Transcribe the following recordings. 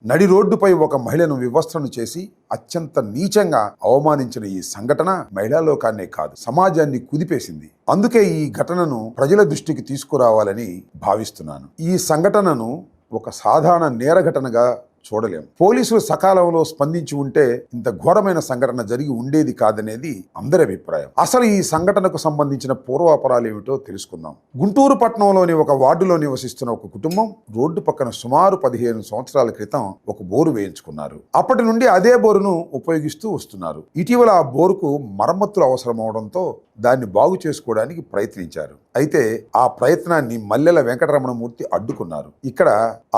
నడి రోడ్డుపై ఒక మహిళను వివస్త్రను చేసి అత్యంత నీచంగా అవమానించిన ఈ సంఘటన మహిళా లోకాన్నే కాదు, సమాజాన్ని కుదిపేసింది. అందుకే ఈ ఘటనను ప్రజల దృష్టికి తీసుకురావాలని భావిస్తున్నాను. ఈ సంఘటనను ఒక సాధారణ నేర ఘటనగా చూడలేం. పోలీసులు సకాలంలో స్పందించి ఉంటే ఇంత ఘోరమైన సంఘటన జరిగి ఉండేది కాదనేది అందరి అభిప్రాయం. అసలు ఈ సంఘటనకు సంబంధించిన పూర్వాపరాలు ఏమిటో తెలుసుకుందాం. గుంటూరు పట్టణంలోని ఒక వార్డులో నివసిస్తున్న ఒక కుటుంబం రోడ్డు పక్కన సుమారు 15 సంవత్సరాల క్రితం ఒక బోరు వేయించుకున్నారు. అప్పటి నుండి అదే బోరును ఉపయోగిస్తూ వస్తున్నారు. ఇటీవల ఆ బోరుకు మరమ్మతులు అవసరం అవడంతో దాన్ని బాగు చేసుకోవడానికి ప్రయత్నించారు. అయితే ఆ ప్రయత్నాన్ని మల్లెల వెంకటరమణమూర్తి అడ్డుకున్నారు. ఇక్కడ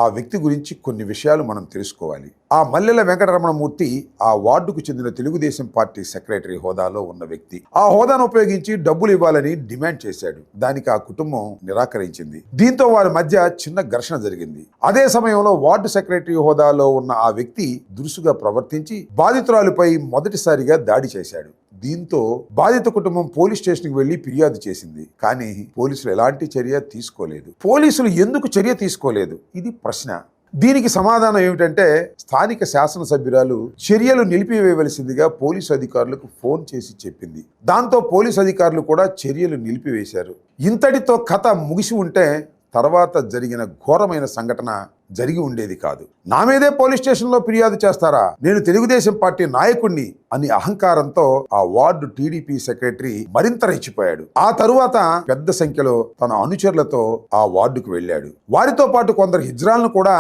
ఆ వ్యక్తి గురించి కొన్ని విషయాలు మనం తెలుసుకోవాలి. ఆ మల్లెల వెంకటరమణమూర్తి ఆ వార్డుకు చెందిన తెలుగుదేశం పార్టీ సెక్రటరీ హోదాలో ఉన్న వ్యక్తి. ఆ హోదాను ఉపయోగించి డబ్బులు ఇవ్వాలని డిమాండ్ చేశాడు. దానికి ఆ కుటుంబం నిరాకరించింది. దీంతో వారి మధ్య చిన్న ఘర్షణ జరిగింది. అదే సమయంలో వార్డు సెక్రటరీ హోదాలో ఉన్న ఆ వ్యక్తి దురుసుగా ప్రవర్తించి బాధితురాలిపై మొదటిసారిగా దాడి చేశాడు. దీంతో బాధిత కుటుంబం పోలీస్ స్టేషన్కి వెళ్లి ఫిర్యాదు చేసింది. కానీ పోలీసులు ఎలాంటి చర్య తీసుకోలేదు. పోలీసులు ఎందుకు చర్య తీసుకోలేదు? ఇది ప్రశ్న. దీనికి సమాధానం ఏమిటంటే, స్థానిక శాసనసభ్యురాలు చర్యలు నిలిపివేయవలసిందిగా పోలీసు అధికారులకు ఫోన్ చేసి చెప్పింది. దాంతో పోలీసు అధికారులు కూడా చర్యలు నిలిపివేశారు. ఇంతటితో కథ ముగిసి ఉంటే తర్వాత జరిగిన ఘోరమైన సంఘటన జరిగి ఉండేది కాదు. నా మీదే పోలీస్ స్టేషన్లో ఫిర్యాదు చేస్తారా, నేను తెలుగుదేశం పార్టీ నాయకుడిని అని అహంకారంతో ఆ వార్డు టీడీపీ సెక్రటరీ మరింత రెచ్చిపోయాడు. ఆ తరువాత పెద్ద సంఖ్యలో తన అనుచరులతో ఆ వార్డుకు వెళ్ళాడు. వారితో పాటు కొందరు హిజ్రాలను కూడా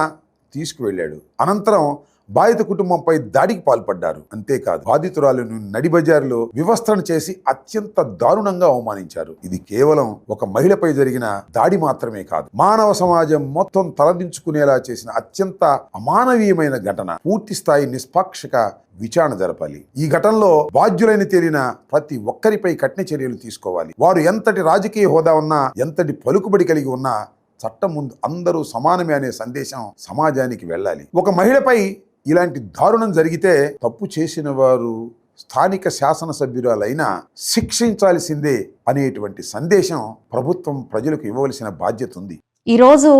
తీసుకువెళ్ళాడు. అనంతరం బాధిత కుటుంబంపై దాడికి పాల్పడ్డారు. అంతేకాదు బాధితురాలను నడిబజారులో వివస్త్రణ చేసి అత్యంత దారుణంగా అవమానించారు. ఇది కేవలం ఒక మహిళపై జరిగిన దాడి మాత్రమే కాదు, మానవ సమాజం మొత్తం తలదించుకునేలా చేసిన అత్యంత అమానవీయమైన ఘటన. పూర్తి స్థాయి నిష్పాక్షిక విచారణ జరపాలి. ఈ ఘటనలో బాధ్యులైన తేలిన ప్రతి ఒక్కరిపై కఠిన చర్యలు తీసుకోవాలి. వారు ఎంతటి రాజకీయ హోదా ఉన్నా, ఎంతటి పలుకుబడి కలిగి ఉన్నా చట్టం ముందు అందరూ సమానమే అనే సందేశం సమాజానికి వెళ్ళాలి. ఒక మహిళపై ఇలాంటి దారుణం జరిగితే తప్పు చేసిన వారు స్థానిక శాసనసభ్యురాలైనా శిక్షించాల్సిందే అనేటువంటి సందేశం ప్రభుత్వం ప్రజలకు ఇవ్వవలసిన బాధ్యత ఉంది. ఈరోజు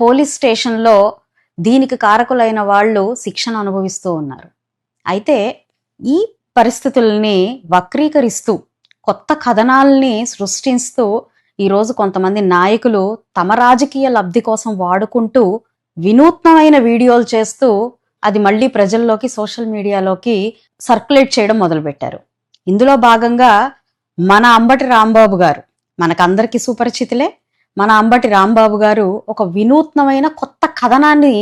పోలీస్ స్టేషన్లో దీనికి కారకులైన వాళ్ళు శిక్షణ అనుభవిస్తూ ఉన్నారు. అయితే ఈ పరిస్థితుల్ని వక్రీకరిస్తూ కొత్త కథనాల్ని సృష్టిస్తూ ఈరోజు కొంతమంది నాయకులు తమ రాజకీయ లబ్ధి కోసం వాడుకుంటూ వినూత్నమైన వీడియోలు చేస్తూ అది మళ్ళీ ప్రజల్లోకి సోషల్ మీడియాలోకి సర్క్యులేట్ చేయడం మొదలుపెట్టారు. ఇందులో భాగంగా మన అంబటి రాంబాబు గారు, మనకందరికీ సుపరిచితులే, మన అంబటి రాంబాబు గారు ఒక వినూత్నమైన కొత్త కథనాన్ని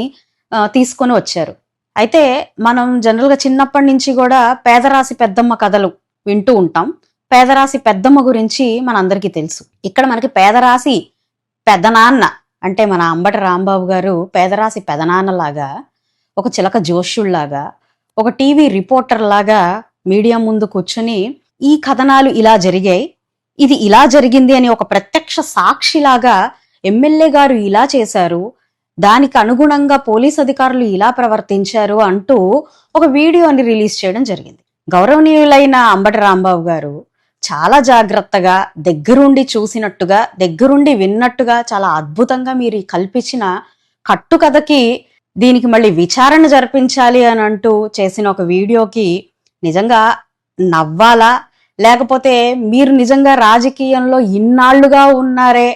తీసుకొని వచ్చారు. అయితే మనం జనరల్గా చిన్నప్పటి నుంచి కూడా పేదరాశి పెద్దమ్మ కథలు వింటూ ఉంటాం. పేదరాశి పెద్దమ్మ గురించి మనందరికీ తెలుసు. ఇక్కడ మనకి పేదరాశి పెదనాన్న అంటే మన అంబటి రాంబాబు గారు పేదరాశి పెదనాన్నలాగా, ఒక చిలక జోష్యుళ్లాగా, ఒక టీవీ రిపోర్టర్ లాగా మీడియా ముందు కూర్చొని ఈ కథనాలు ఇలా జరిగాయి, ఇది ఇలా జరిగింది అని ఒక ప్రత్యక్ష సాక్షిలాగా ఎమ్మెల్యే గారు ఇలా చేశారు, దానికి అనుగుణంగా పోలీస్ అధికారులు ఇలా ప్రవర్తించారు అంటూ ఒక వీడియోని రిలీజ్ చేయడం జరిగింది. గౌరవనీయులైన అంబటి రాంబాబు గారు చాలా జాగ్రత్తగా దగ్గరుండి చూసినట్టుగా, దగ్గరుండి విన్నట్టుగా చాలా అద్భుతంగా మీరు కల్పించిన కట్టుకథకి దీనికి మళ్ళీ విచారణ జరిపించాలి అని అంటూ చేసిన ఒక వీడియోకి నిజంగా నవ్వాలా, లేకపోతే మీరు నిజంగా రాజకీయంలో ఇన్నాళ్లుగా ఉన్నారే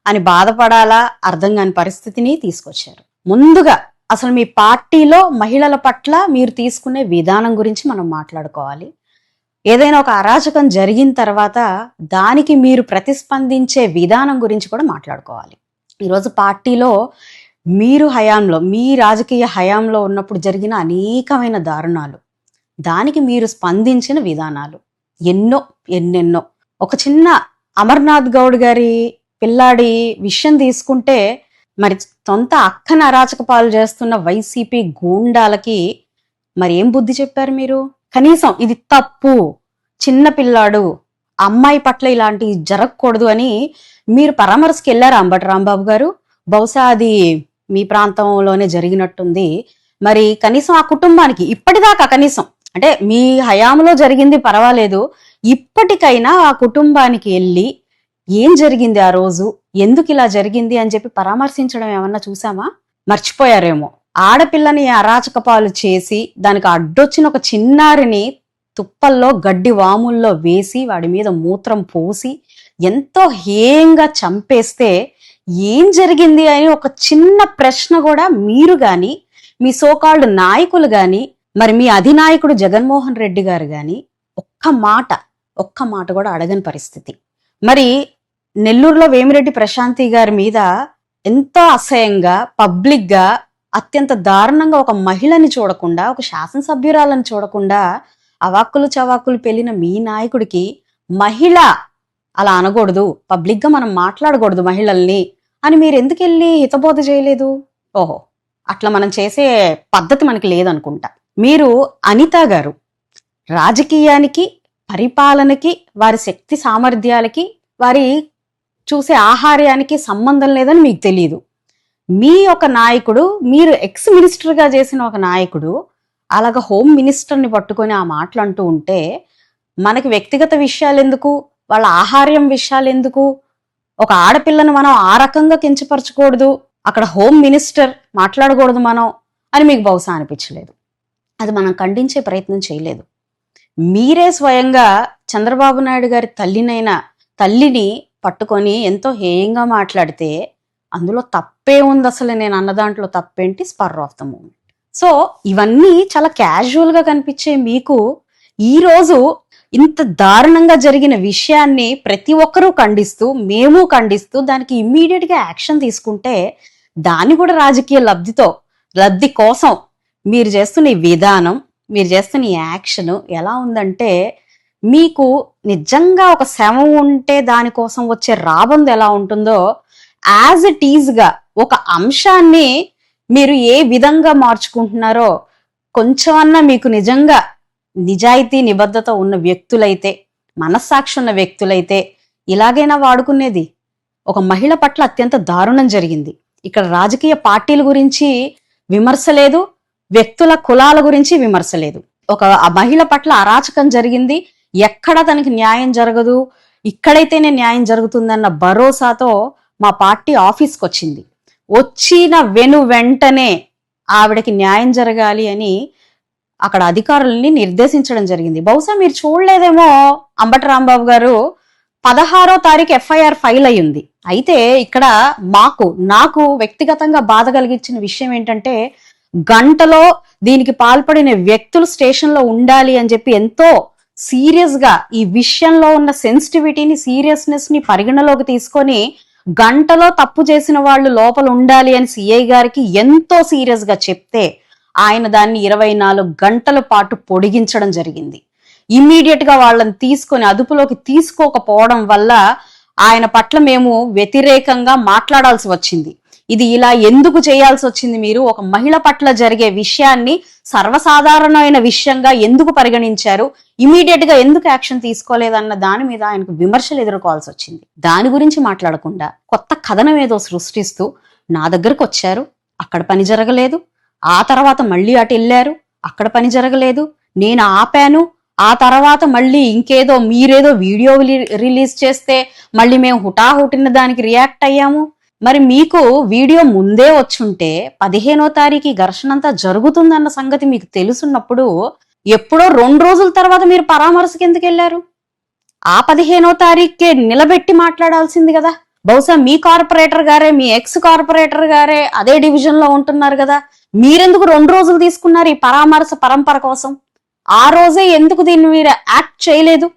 అని బాధపడాలా అర్థం కాని పరిస్థితిని తీసుకొచ్చారు. ముందుగా అసలు మీ పార్టీలో మహిళల పట్ల మీరు తీసుకునే విధానం గురించి మనం మాట్లాడుకోవాలి. ఏదైనా ఒక అరాచకం జరిగిన తర్వాత దానికి మీరు ప్రతిస్పందించే విధానం గురించి కూడా మాట్లాడుకోవాలి. ఈరోజు పార్టీలో మీరు హయాంలో, మీ రాజకీయ హయాంలో ఉన్నప్పుడు జరిగిన అనేకమైన దారుణాలు, దానికి మీరు స్పందించిన విధానాలు ఎన్నెన్నో. ఒక చిన్న అమర్నాథ్ గౌడ్ గారి పిల్లాడి విషయం తీసుకుంటే, మరి సొంత అక్కన అరాచక పాలు చేస్తున్న వైసీపీ గూండాలకి మరి ఏం బుద్ధి చెప్పారు మీరు? కనీసం ఇది తప్పు, చిన్న పిల్లాడు, అమ్మాయి పట్ల ఇలాంటివి జరగకూడదు అని మీరు పరామర్శకి వెళ్ళారా అంబటి రాంబాబు గారు? బహుశా అది మీ ప్రాంతంలోనే జరిగినట్టుంది. మరి కనీసం ఆ కుటుంబానికి ఇప్పటిదాకా, కనీసం అంటే మీ హయాంలో జరిగింది పర్వాలేదు, ఇప్పటికైనా ఆ కుటుంబానికి వెళ్ళి ఏం జరిగింది ఆ రోజు, ఎందుకు ఇలా జరిగింది అని చెప్పి పరామర్శించడం ఏమన్నా చూసామా? మర్చిపోయారేమో. ఆడపిల్లని అరాచకపాలు చేసి దానికి అడ్డొచ్చిన ఒక చిన్నారిని తుప్పల్లో గడ్డి వాముల్లో వేసి వాడి మీద మూత్రం పోసి ఎంతో హేయంగా చంపేస్తే ఏం జరిగింది అని ఒక చిన్న ప్రశ్న కూడా మీరు గాని మీ సోకాల్డ్ నాయకులు గాని మరి మీ అధినాయకుడు జగన్మోహన్ రెడ్డి గారు గాని ఒక్క మాట కూడా అడగని పరిస్థితి. మరి నెల్లూరులో వేమిరెడ్డి ప్రశాంతి గారి మీద ఎంతో అసహ్యంగా పబ్లిక్ గా అత్యంత దారుణంగా ఒక మహిళని చూడకుండా ఒక శాసనసభ్యురాలను చూడకుండా అవాక్కులు చవాక్కులు పెళ్ళిన మీ నాయకుడికి మహిళ అలా అనకూడదు, పబ్లిక్ గా మనం మాట్లాడకూడదు మహిళల్ని అని మీరు ఎందుకు వెళ్ళి హితబోధ చేయలేదు? ఓహో, అట్లా మనం చేసే పద్ధతి మనకి లేదనుకుంటా. మీరు అనిత గారు రాజకీయానికి పరిపాలనకి వారి శక్తి సామర్థ్యాలకి వారి చూసే ఆహార్యానికి సంబంధం లేదని మీకు తెలియదు. మీ ఒక నాయకుడు, మీరు ఎక్స్ మినిస్టర్గా చేసిన ఒక నాయకుడు అలాగ హోమ్ మినిస్టర్ని పట్టుకొని ఆ మాటలు అంటూ ఉంటే మనకి వ్యక్తిగత విషయాలు ఎందుకు, వాళ్ళ ఆహార్యం విషయాలు ఎందుకు? ఒక ఆడపిల్లను మనం ఆ రకంగా కించపరచకూడదు, అక్కడ హోమ్ మినిస్టర్ మాట్లాడకూడదు మనం అని మీకు బహుశా అనిపించలేదు. అది మనం ఖండించే ప్రయత్నం చేయలేదు. మీరే స్వయంగా చంద్రబాబు నాయుడు గారి తల్లిని పట్టుకొని ఎంతో హేయంగా మాట్లాడితే అందులో తప్పే ఉంది? అసలు నేను అన్న దాంట్లో తప్పేంటి? Spur of the moment. So ఇవన్నీ చాలా క్యాజువల్ గా కనిపించే మీకు ఈరోజు ఇంత దారుణంగా జరిగిన విషయాన్ని ప్రతి ఒక్కరూ ఖండిస్తూ, మేము ఖండిస్తూ దానికి ఇమ్మీడియట్ గా యాక్షన్ తీసుకుంటే దాన్ని కూడా రాజకీయ లబ్ధి కోసం మీరు చేస్తున్న ఈ విధానం, మీరు చేస్తున్న ఈ యాక్షన్ ఎలా ఉందంటే, మీకు నిజంగా ఒక శవం ఉంటే దానికోసం వచ్చే రాబందు ఎలా ఉంటుందో యాజ్ ఇట్ ఈజ్ గా ఒక అంశాన్ని మీరు ఏ విధంగా మార్చుకుంటున్నారో కొంచెమన్నా మీకు నిజంగా నిజాయితీ నిబద్ధత ఉన్న వ్యక్తులైతే, మనస్సాక్షి ఉన్న వ్యక్తులైతే ఇలాగైనా వాడుకునేది. ఒక మహిళ పట్ల అత్యంత దారుణం జరిగింది. ఇక్కడ రాజకీయ పార్టీల గురించి విమర్శ లేదు, వ్యక్తుల కులాల గురించి విమర్శ లేదు. ఒక మహిళ పట్ల అరాచకం జరిగింది, ఎక్కడ తనకి న్యాయం జరగదు, ఇక్కడైతేనే న్యాయం జరుగుతుందన్న భరోసాతో మా పార్టీ ఆఫీస్కి వచ్చింది. వచ్చిన వెంటనే ఆవిడకి న్యాయం జరగాలి అని అక్కడ అధికారులని నిర్దేశించడం జరిగింది. బహుశా మీరు చూడలేదేమో, అంబటి రాంబాబు గారు 16వ తారీఖు ఎఫ్ఐఆర్ ఫైల్ అయ్యింది. అయితే ఇక్కడ నాకు వ్యక్తిగతంగా బాధ కలిగించిన విషయం ఏంటంటే, గంటలో దీనికి పాల్పడిన వ్యక్తులు స్టేషన్లో ఉండాలి అని చెప్పి ఎంతో సీరియస్ గా ఈ విషయంలో ఉన్న సెన్సిటివిటీని, సీరియస్నెస్ ని పరిగణలోకి తీసుకొని గంటలో తప్పు చేసిన వాళ్ళు లోపల ఉండాలి అని సిఐ గారికి ఎంతో సీరియస్ గా చెప్తే ఆయన దాన్ని 24 గంటల పాటు పొడిగించడం జరిగింది. ఇమ్మీడియట్ గా వాళ్ళని తీసుకొని అదుపులోకి తీసుకోకపోవడం వల్ల ఆయన పట్ల మేము వ్యతిరేకంగా మాట్లాడాల్సి వచ్చింది. ఇది ఇలా ఎందుకు చేయాల్సి వచ్చింది? మీరు ఒక మహిళ పట్ల జరిగే విషయాన్ని సర్వసాధారణమైన విషయంగా ఎందుకు పరిగణించారు, ఇమీడియట్ గా ఎందుకు యాక్షన్ తీసుకోలేదన్న దాని మీద ఆయనకు విమర్శలు ఎదుర్కోవాల్సి వచ్చింది. దాని గురించి మాట్లాడకుండా కొత్త కథనం ఏదో సృష్టిస్తూ నా దగ్గరకు వచ్చారు, అక్కడ పని జరగలేదు, ఆ తర్వాత మళ్ళీ అటు వెళ్ళారు, అక్కడ పని జరగలేదు, నేను ఆపాను, ఆ తర్వాత మళ్ళీ ఇంకేదో మీరేదో వీడియో రిలీజ్ చేస్తే మళ్ళీ మేము హుటాహుటిన దానికి రియాక్ట్ అయ్యాము. మరి మీకు వీడియో ముందే వచ్చుంటే 15వ తారీఖు ఘర్షణ అంతా జరుగుతుందన్న సంగతి మీకు తెలుసున్నప్పుడు ఎప్పుడో 2 రోజుల తర్వాత మీరు పరామర్శకి ఎందుకు వెళ్ళారు? ఆ 15వ తారీఖుకే నిలబెట్టి మాట్లాడాల్సింది కదా. బహుశా మీ కార్పొరేటర్ గారే, మీ ఎక్స్ కార్పొరేటర్ గారే అదే డివిజన్ లో ఉంటున్నారు కదా. మీరెందుకు 2 రోజులు తీసుకున్నారు ఈ పరామర్శ పరంపర కోసం? ఆ రోజే ఎందుకు దీన్ని మీరు యాక్ట్ చేయలేదు?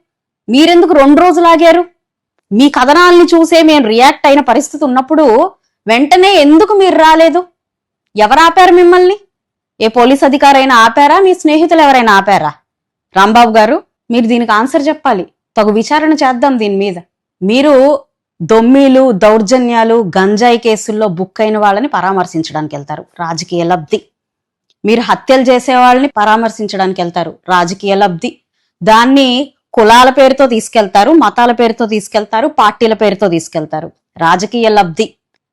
మీరెందుకు 2 రోజులు ఆగారు? మీ కథనాల్ని చూసే మేము రియాక్ట్ అయిన పరిస్థితి ఉన్నప్పుడు వెంటనే ఎందుకు మీరు రాలేదు? ఎవరు ఆపారు మిమ్మల్ని? ఏ పోలీస్ అధికారైనా ఆపారా? మీ స్నేహితులు ఎవరైనా ఆపారా? రాంబాబు గారు, మీరు దీనికి ఆన్సర్ చెప్పాలి. తగు విచారణ చేద్దాం దీని మీద. మీరు దొమ్మీలు, దౌర్జన్యాలు, గంజాయి కేసుల్లో బుక్ అయిన వాళ్ళని పరామర్శించడానికి వెళ్తారు, రాజకీయ లబ్ధి. మీరు హత్యలు చేసే వాళ్ళని పరామర్శించడానికి వెళ్తారు, రాజకీయ లబ్ధి. దాన్ని కులాల పేరుతో తీసుకెళ్తారు, మతాల పేరుతో తీసుకెళ్తారు, పార్టీల పేరుతో తీసుకెళ్తారు, రాజకీయ లబ్ధి.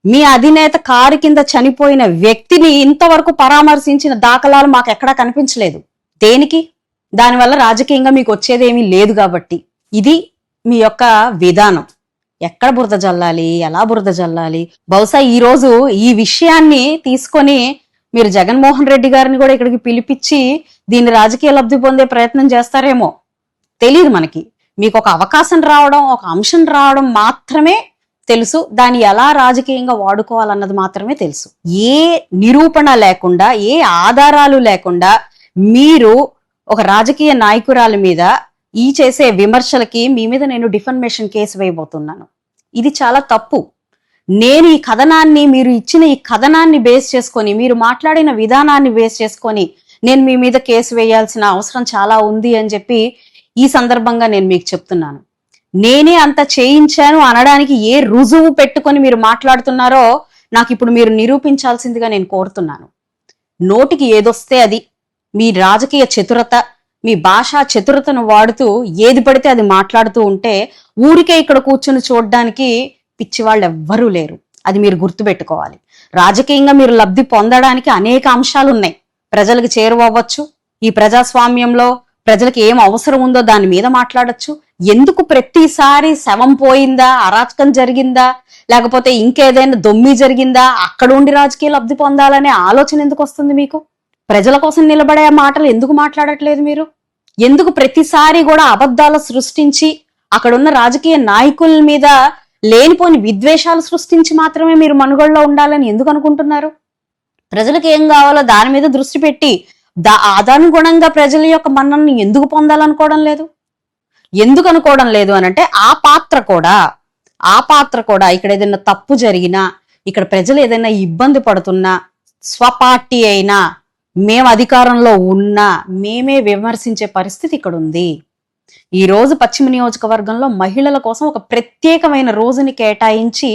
మీ అధినేత కారు కింద చనిపోయిన వ్యక్తిని ఇంతవరకు పరామర్శించిన దాఖలాలు మాకు ఎక్కడా కనిపించలేదు. దేనికి? దానివల్ల రాజకీయంగా మీకు వచ్చేదేమీ లేదు కాబట్టి. ఇది మీ యొక్క విధానం. ఎక్కడ బురద జల్లాలి, ఎలా బురద జల్లాలి? బహుశా ఈ రోజు ఈ విషయాన్ని తీసుకొని మీరు జగన్మోహన్ రెడ్డి గారిని కూడా ఇక్కడికి పిలిపించి దీన్ని రాజకీయ లబ్ధి పొందే ప్రయత్నం చేస్తారేమో తెలియదు మనకి. మీకు ఒక అవకాశం రావడం, ఒక అంశం రావడం మాత్రమే తెలుసు, దాన్ని ఎలా రాజకీయంగా వాడుకోవాలన్నది మాత్రమే తెలుసు. ఏ నిరూపణ లేకుండా, ఏ ఆధారాలు లేకుండా మీరు ఒక రాజకీయ నాయకురాలి మీద ఈ చేసే విమర్శలకి మీ మీద నేను డిఫర్మేషన్ కేసు వేయబోతున్నాను. ఇది చాలా తప్పు. నేను ఈ కథనాన్ని, మీరు ఇచ్చిన ఈ కథనాన్ని బేస్ చేసుకొని, మీరు మాట్లాడిన విధానాన్ని బేస్ చేసుకొని నేను మీ మీద కేసు వేయాల్సిన అవసరం చాలా ఉంది అని చెప్పి ఈ సందర్భంగా నేను మీకు చెప్తున్నాను. నేనే అంత చేయించాను అనడానికి ఏ రుజువు పెట్టుకొని మీరు మాట్లాడుతున్నారో నాకు ఇప్పుడు మీరు నిరూపించాల్సిందిగా నేను కోరుతున్నాను. నోటికి ఏదొస్తే అది, మీ రాజకీయ చతురత, మీ భాషా చతురతను వాడుతూ ఏది పడితే అది మాట్లాడుతూ ఉంటే ఊరికే ఇక్కడ కూర్చుని చూడడానికి పిచ్చి వాళ్ళు ఎవ్వరూ లేరు. అది మీరు గుర్తుపెట్టుకోవాలి. రాజకీయంగా మీరు లబ్ధి పొందడానికి అనేక అంశాలు ఉన్నాయి. ప్రజలకు చేరువవ్వచ్చు, ఈ ప్రజాస్వామ్యంలో ప్రజలకు ఏం అవసరం ఉందో దాని మీద మాట్లాడొచ్చు. ఎందుకు ప్రతిసారి శవం పోయిందా, అరాచకం జరిగిందా, లేకపోతే ఇంకేదైనా దొమ్మి జరిగిందా అక్కడ ఉండి రాజకీయ లబ్ధి పొందాలనే ఆలోచన ఎందుకు వస్తుంది మీకు? ప్రజల కోసం నిలబడే మాటలు ఎందుకు మాట్లాడట్లేదు మీరు? ఎందుకు ప్రతిసారి కూడా అబద్ధాలు సృష్టించి అక్కడున్న రాజకీయ నాయకుల మీద లేనిపోని విద్వేషాలు సృష్టించి మాత్రమే మీరు మనుగడలో ఉండాలని ఎందుకు అనుకుంటున్నారు? ప్రజలకు ఏం కావాలో దాని మీద దృష్టి పెట్టి అదనుగుణంగా ప్రజల యొక్క మన్ననని ఎందుకు పొందాలనుకోవడం లేదు? ఎందుకు అనుకోవడం లేదు అనంటే ఆ పాత్ర కూడా ఇక్కడ ఏదైనా తప్పు జరిగినా, ఇక్కడ ప్రజలు ఏదైనా ఇబ్బంది పడుతున్నా, స్వపార్టీ అయినా, మేము అధికారంలో ఉన్నా మేమే విమర్శించే పరిస్థితి ఇక్కడ ఉంది. ఈ రోజు పశ్చిమ నియోజకవర్గంలో మహిళల కోసం ఒక ప్రత్యేకమైన రోజుని కేటాయించి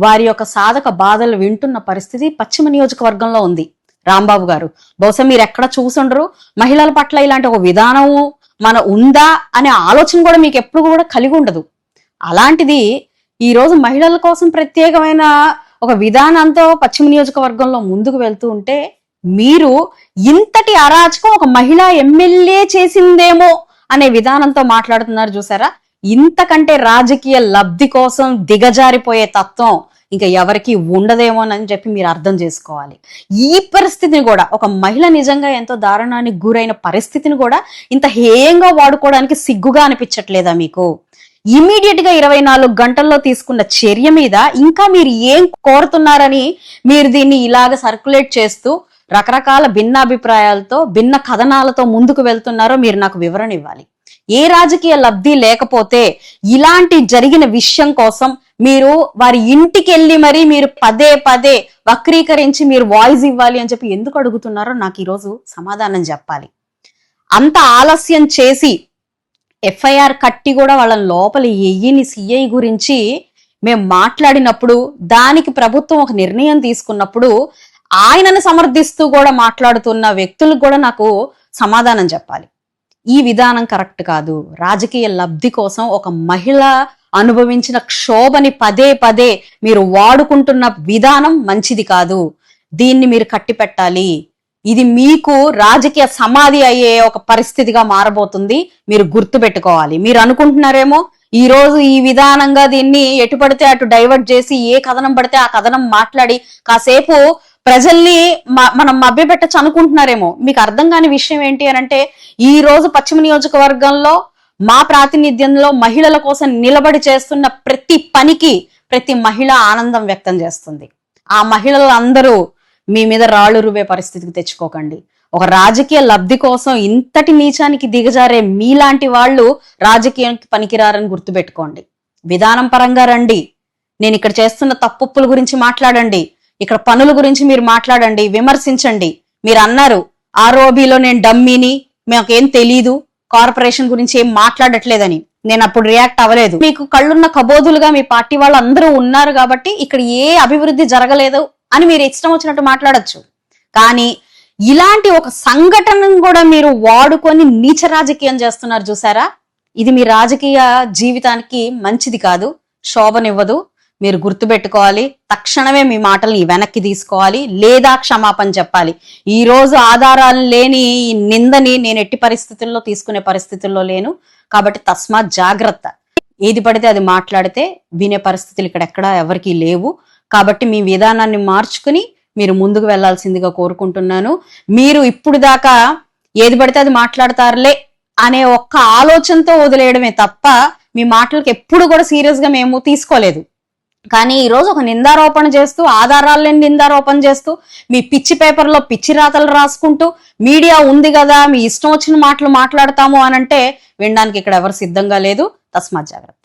వారి యొక్క సాధక బాధలు వింటున్న పరిస్థితి పశ్చిమ నియోజకవర్గంలో ఉంది. రాంబాబు గారు, బహుశా మీరు ఎక్కడ చూసుండరు. మహిళల పట్ల ఇలాంటి ఒక విధానము ఉందా అనే ఆలోచన కూడా మీకు ఎప్పుడు కూడా కలిగి ఉండదు. అలాంటిది ఈ రోజు మహిళల కోసం ప్రత్యేకమైన ఒక విధానంతో పశ్చిమ నియోజకవర్గంలో ముందుకు వెళ్తూ ఉంటే మీరు ఇంతటి అరాచకం ఒక మహిళా ఎమ్మెల్యే చేసిందేమో అనే విధానంతో మాట్లాడుతున్నారు చూసారా? ఇంతకంటే రాజకీయ లబ్ధి కోసం దిగజారిపోయే తత్వం ఇంకా ఎవరికి ఉండదేమోనని చెప్పి మీరు అర్థం చేసుకోవాలి. ఈ పరిస్థితిని కూడా, ఒక మహిళ నిజంగా ఎంతో దారుణానికి గురైన పరిస్థితిని కూడా ఇంత హేయంగా వాడుకోవడానికి సిగ్గుగా అనిపించట్లేదా మీకు? ఇమీడియట్ గా 24 గంటల్లో తీసుకున్న చర్య మీద ఇంకా మీరు ఏం కోరుతున్నారని మీరు దీన్ని ఇలాగ సర్క్యులేట్ చేస్తూ రకరకాల భిన్నాభిప్రాయాలతో, భిన్న కథనాలతో ముందుకు వెళ్తున్నారో మీరు నాకు వివరణ ఇవ్వాలి. ఏ రాజకీయ లబ్ధి లేకపోతే ఇలాంటి జరిగిన విషయం కోసం మీరు వారి ఇంటికి వెళ్ళి మరి మీరు పదే పదే వక్రీకరించి మీరు వాయిస్ ఇవ్వాలి అని చెప్పి ఎందుకు అడుగుతున్నారో నాకు ఈరోజు సమాధానం చెప్పాలి. అంత ఆలస్యం చేసి ఎఫ్ఐఆర్ కట్టి కూడా వాళ్ళని లోపల ఎయ్యిని సిఐ గురించి మేము మాట్లాడినప్పుడు, దానికి ప్రభుత్వం ఒక నిర్ణయం తీసుకున్నప్పుడు ఆయనను సమర్థిస్తూ కూడా మాట్లాడుతున్న వ్యక్తులకు కూడా నాకు సమాధానం చెప్పాలి. ఈ విధానం కరెక్ట్ కాదు. రాజకీయ లబ్ధి కోసం ఒక మహిళ అనుభవించిన క్షోభని పదే పదే మీరు వాడుకుంటున్న విధానం మంచిది కాదు. దీన్ని మీరు కట్టిపెట్టాలి. ఇది మీకు రాజకీయ సమాధి అయ్యే ఒక పరిస్థితిగా మారబోతుంది. మీరు గుర్తు పెట్టుకోవాలి. మీరు అనుకుంటున్నారేమో ఈ రోజు ఈ విధానంగా దీన్ని ఎటు పడితే అటు డైవర్ట్ చేసి ఏ కథనం పడితే ఆ కథనం మాట్లాడి కాసేపు ప్రజల్ని మనం మభ్యపెట్టచ్చు అనుకుంటున్నారేమో. మీకు అర్థం కాని విషయం ఏంటి అనంటే, ఈ రోజు పశ్చిమ నియోజకవర్గంలో మా ప్రాతినిధ్యంలో మహిళల కోసం నిలబడి చేస్తున్న ప్రతి పనికి ప్రతి మహిళ ఆనందం వ్యక్తం చేస్తుంది. ఆ మహిళలందరూ మీ మీద రాళ్ళు రువే పరిస్థితికి తెచ్చుకోకండి. ఒక రాజకీయ లబ్ధి కోసం ఇంతటి నీచానికి దిగజారే మీలాంటి వాళ్ళు రాజకీయానికి పనికిరారని గుర్తుపెట్టుకోండి. విధానం పరంగా రండి. నేను ఇక్కడ చేస్తున్న తప్పుల గురించి మాట్లాడండి, ఇక్కడ పనుల గురించి మీరు మాట్లాడండి, విమర్శించండి. మీరు అన్నారు ఆర్ఓబిలో నేను డమ్మీని, మాకేం తెలీదు, కార్పొరేషన్ గురించి ఏం మాట్లాడట్లేదని. నేను అప్పుడు రియాక్ట్ అవ్వలేదు. మీకు కళ్ళున్న కబోదులుగా మీ పార్టీ వాళ్ళు అందరూ ఉన్నారు కాబట్టి ఇక్కడ ఏ అభివృద్ధి జరగలేదు అని మీరు ఇష్టం వచ్చినట్టు మాట్లాడచ్చు. కానీ ఇలాంటి ఒక సంఘటనను కూడా మీరు వాడుకొని నీచ రాజకీయం చేస్తున్నారు చూసారా? ఇది మీ రాజకీయ జీవితానికి మంచిది కాదు, శోభనివ్వదు. మీరు గుర్తుపెట్టుకోవాలి. తక్షణమే మీ మాటల్ని వెనక్కి తీసుకోవాలి, లేదా క్షమాపణ చెప్పాలి. ఈ రోజు ఆధారాలు లేని ఈ నిందని నేను ఎట్టి పరిస్థితుల్లో తీసుకునే పరిస్థితుల్లో లేను. కాబట్టి తస్మాత్ జాగ్రత్త. ఏది పడితే అది మాట్లాడితే వినే పరిస్థితులు ఇక్కడ ఎక్కడా ఎవరికీ లేవు. కాబట్టి మీ విధానాన్ని మార్చుకుని మీరు ముందుకు వెళ్లాల్సిందిగా కోరుకుంటున్నాను. మీరు ఇప్పుడు దాకా ఏది పడితే అది మాట్లాడతారులే అనే ఒక్క ఆలోచనతో వదిలేయడమే తప్ప మీ మాటలకు ఎప్పుడు కూడా సీరియస్ గా మేము తీసుకోలేదు. కానీ ఈ రోజు ఒక నిందారోపణ చేస్తూ, ఆధారాలు లేని నిందారోపణ చేస్తూ, మీ పిచ్చి పేపర్లో పిచ్చి రాతలు రాసుకుంటూ, మీడియా ఉంది కదా మీ ఇష్టం వచ్చిన మాటలు మాట్లాడతాము అనంటే వినడానికి ఇక్కడ ఎవరు సిద్ధంగా లేదు. తస్మాత్ జాగ్రత్త.